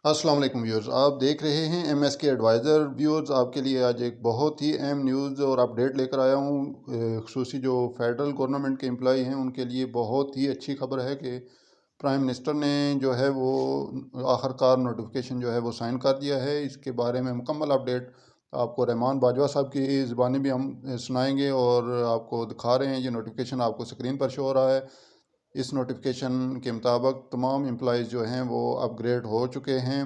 السلام علیکم ویورز، آپ دیکھ رہے ہیں ایم ایس کے ایڈوائزر ویورز۔ آپ کے لیے آج ایک بہت ہی اہم نیوز اور اپڈیٹ لے کر آیا ہوں۔ خصوصی جو فیڈرل گورنمنٹ کے امپلائی ہیں ان کے لیے بہت ہی اچھی خبر ہے کہ پرائم منسٹر نے جو ہے وہ آخر کار نوٹیفیکیشن جو ہے وہ سائن کر دیا ہے۔ اس کے بارے میں مکمل اپڈیٹ آپ کو رحمان باجوہ صاحب کی زبانی بھی ہم سنائیں گے اور آپ کو دکھا رہے ہیں۔ یہ نوٹیفیکیشن آپ کو سکرین پر شو ہو رہا ہے۔ اس نوٹیفیکیشن کے مطابق تمام امپلائیز جو ہیں وہ اپ گریڈ ہو چکے ہیں۔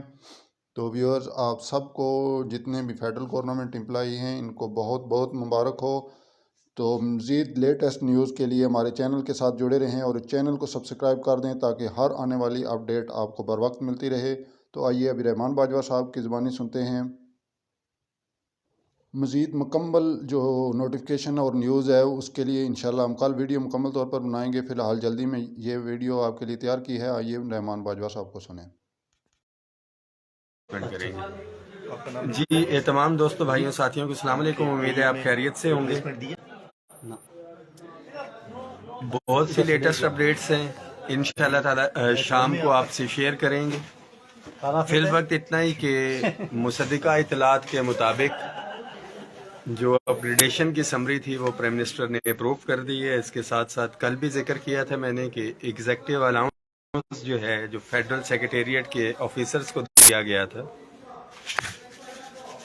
تو ویورز، آپ سب کو جتنے بھی فیڈرل گورنمنٹ امپلائی ہیں ان کو بہت بہت مبارک ہو۔ تو مزید لیٹسٹ نیوز کے لیے ہمارے چینل کے ساتھ جڑے رہیں اور چینل کو سبسکرائب کر دیں تاکہ ہر آنے والی اپڈیٹ آپ کو بر وقت ملتی رہے۔ تو آئیے ابھی رحمان باجوہ صاحب کی زبانی سنتے ہیں۔ مزید مکمل جو نوٹیفیکیشن اور نیوز ہے اس کے لیے انشاءاللہ ہم کل ویڈیو مکمل طور پر بنائیں گے۔ فی الحال جلدی میں یہ ویڈیو آپ کے لیے تیار کی ہے، آئیے رحمان باجوہ صاحب کو سنیں۔ جی تمام دوستوں بھائیوں ساتھیوں کو السلام علیکم، امید ہے آپ خیریت سے ہوں گے۔ بہت سی لیٹسٹ اپڈیٹس ہیں، انشاءاللہ تعالی شام کو آپ سے شیئر کریں گے۔ فی الوقت اتنا ہی کہ مصدقہ اطلاعات کے مطابق جو اپگریڈیشن کی سمری تھی وہ پرائم منسٹر نے اپروو کر دی ہے۔ اس کے ساتھ ساتھ کل بھی ذکر کیا تھا میں نے کہ ایگزیکٹو الاؤنس جو ہے جو فیڈرل سیکریٹریٹ کے آفیسرز کو دیا گیا تھا،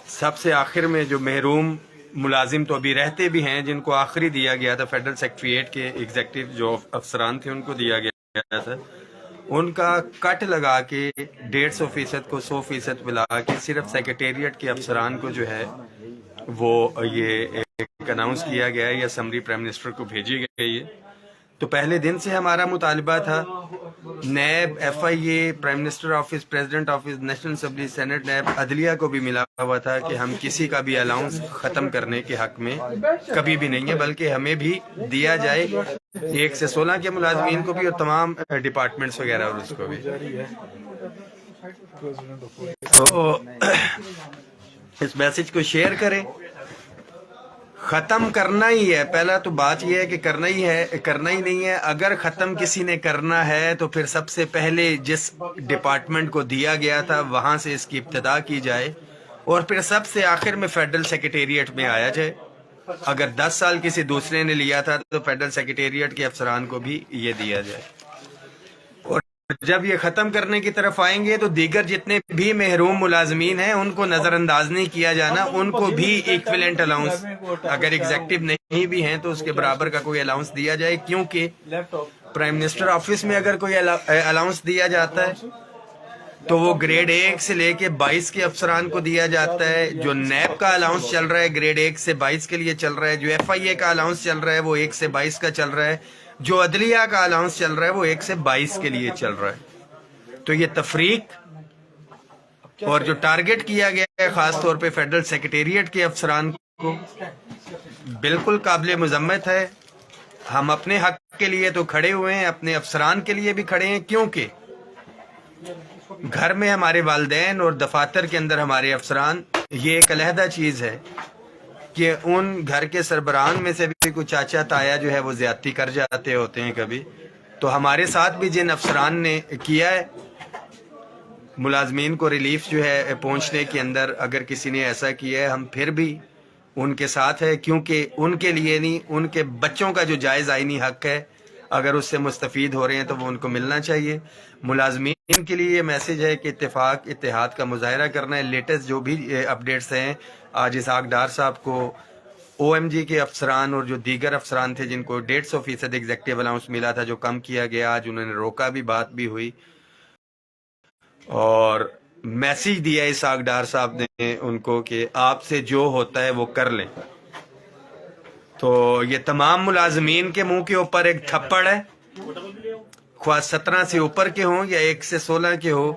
سب سے آخر میں جو محروم ملازم تو ابھی رہتے بھی ہیں جن کو آخری دیا گیا تھا، فیڈرل سیکریٹریٹ کے ایگزیکٹو جو افسران تھے ان کو دیا گیا تھا، ان کا کٹ لگا کے 150% کو 100% ملا کے صرف سیکریٹریٹ کے افسران کو جو ہے وہ یہ ایک اناؤنس کیا گیا ہے یا سمری پرائم منسٹر کو بھیجی گئی ہے۔ تو پہلے دن سے ہمارا مطالبہ تھا، NAB, F I A, prime minister office, president office, national assembly, senate, NAB, عدلیہ کو بھی ملا ہوا تھا کہ ہم کسی کا بھی الاؤنس ختم کرنے کے حق میں کبھی بھی نہیں ہے، بلکہ ہمیں بھی دیا جائے 1 سے 16 کے ملازمین کو بھی اور تمام ڈپارٹمنٹس وغیرہ اور اس کو بھی۔ تو اس میسج کو شیئر کریں، ختم کرنا ہی ہے۔ پہلا تو بات یہ ہے کہ کرنا ہی نہیں ہے۔ اگر ختم کسی نے کرنا ہے تو پھر سب سے پہلے جس ڈپارٹمنٹ کو دیا گیا تھا وہاں سے اس کی ابتدا کی جائے اور پھر سب سے آخر میں فیڈرل سیکریٹریٹ میں آیا جائے۔ اگر 10 سال کسی دوسرے نے لیا تھا تو فیڈرل سیکریٹریٹ کے افسران کو بھی یہ دیا جائے، اور جب یہ ختم کرنے کی طرف آئیں گے تو دیگر جتنے بھی محروم ملازمین ہیں ان کو نظر انداز نہیں کیا جانا، ان کو بھی ایکویلنٹ الاؤنس، اگر ایگزیکٹو نہیں بھی ہیں تو اس کے برابر کا کوئی الاؤنس دیا جائے، کیونکہ پرائم منسٹر آفس میں اگر کوئی الاؤنس دیا جاتا ہے تو وہ گریڈ 1 سے لے کے 22 کے افسران کو دیا جاتا ہے۔ جو نیب کا الاؤنس چل رہا ہے گریڈ 1 سے 22 کے لیے چل رہا ہے، جو ایف آئی اے کا الاؤنس چل رہا ہے وہ 1 سے 22 کا چل رہا ہے، جو عدلیہ کا الاؤنس چل رہا ہے وہ 1 سے 22 کے لیے چل رہا ہے۔ تو یہ تفریق اور جو ٹارگٹ کیا گیا ہے خاص طور پہ فیڈرل سیکریٹریٹ کے افسران کو، بالکل قابل مذمت ہے۔ ہم اپنے حق کے لیے تو کھڑے ہوئے ہیں، اپنے افسران کے لیے بھی کھڑے ہیں، کیونکہ گھر میں ہمارے والدین اور دفاتر کے اندر ہمارے افسران، یہ ایک علیحدہ چیز ہے کہ ان گھر کے سربراہان میں سے بھی کوئی چاچا تایا جو ہے وہ زیادتی کر جاتے ہوتے ہیں کبھی، تو ہمارے ساتھ بھی جن افسران نے کیا ہے ملازمین کو ریلیف جو ہے پہنچنے کے اندر، اگر کسی نے ایسا کیا ہے ہم پھر بھی ان کے ساتھ ہے، کیونکہ ان کے لیے نہیں، ان کے بچوں کا جو جائز آئینی حق ہے اگر اس سے مستفید ہو رہے ہیں تو وہ ان کو ملنا چاہیے۔ ملازمین کے لیے یہ میسج ہے کہ اتفاق اتحاد کا مظاہرہ کرنا ہے۔ لیٹسٹ جو بھی اپڈیٹس ہیں، آج اسحاق ڈار صاحب کو او ایم جی کے افسران اور جو دیگر افسران تھے جن کو 150% ایگزیکٹو الاؤنس ملا تھا جو کم کیا گیا، آج انہوں نے روکا بھی، بات بھی ہوئی اور میسج دیا اسحاق ڈار صاحب نے ان کو کہ آپ سے جو ہوتا ہے وہ کر لیں۔ تو یہ تمام ملازمین کے منہ کے اوپر ایک تھپڑ ہے، خواہ 17 سے اوپر کے ہوں یا 1 سے 16 کے ہو،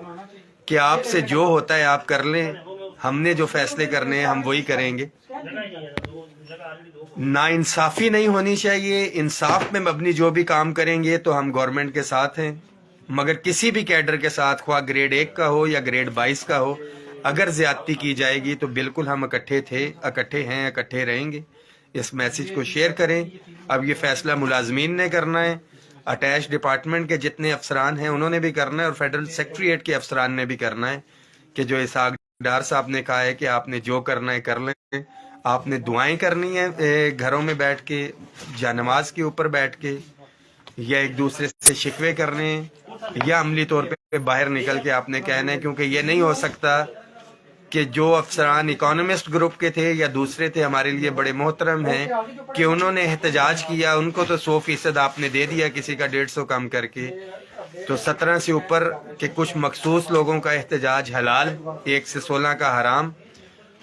کہ آپ سے جو ہوتا ہے آپ کر لیں، ہم نے جو فیصلے کرنے ہیں ہم وہی کریں گے۔ نا انصافی نہیں ہونی چاہیے، انصاف میں مبنی جو بھی کام کریں گے تو ہم گورنمنٹ کے ساتھ ہیں، مگر کسی بھی کیڈر کے ساتھ، خواہ گریڈ 1 کا ہو یا گریڈ 22 کا ہو، اگر زیادتی کی جائے گی تو بالکل ہم اکٹھے ہیں، اکٹھے رہیں گے۔ اس میسج کو شیئر کریں۔ اب یہ فیصلہ ملازمین نے کرنا ہے، اٹیچ ڈپارٹمنٹ کے جتنے افسران ہیں انہوں نے بھی کرنا ہے اور فیڈرل سیکریٹریٹ کے افسران نے بھی کرنا ہے کہ جو اسحاق ڈار صاحب نے کہا ہے کہ آپ نے جو کرنا ہے کر لیں، آپ نے دعائیں کرنی ہیں گھروں میں بیٹھ کے، یا نماز کے اوپر بیٹھ کے، یا ایک دوسرے سے شکوے کرنے ہیں، یا عملی طور پہ باہر نکل کے آپ نے کہنا ہے. کیونکہ یہ نہیں ہو سکتا کہ جو افسران اکانومسٹ گروپ کے تھے یا دوسرے تھے ہمارے لیے بڑے محترم ہیں کہ انہوں نے احتجاج کیا، ان کو تو 100% آپ نے دے دیا کسی کا 150 کم کر کے، تو 17 سے اوپر کے کچھ مخصوص لوگوں کا احتجاج حلال، 1 سے 16 کا حرام،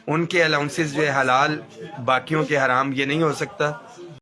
ان کے الاؤنسز جو ہے حلال، باقیوں کے حرام. یہ نہیں ہو سکتا.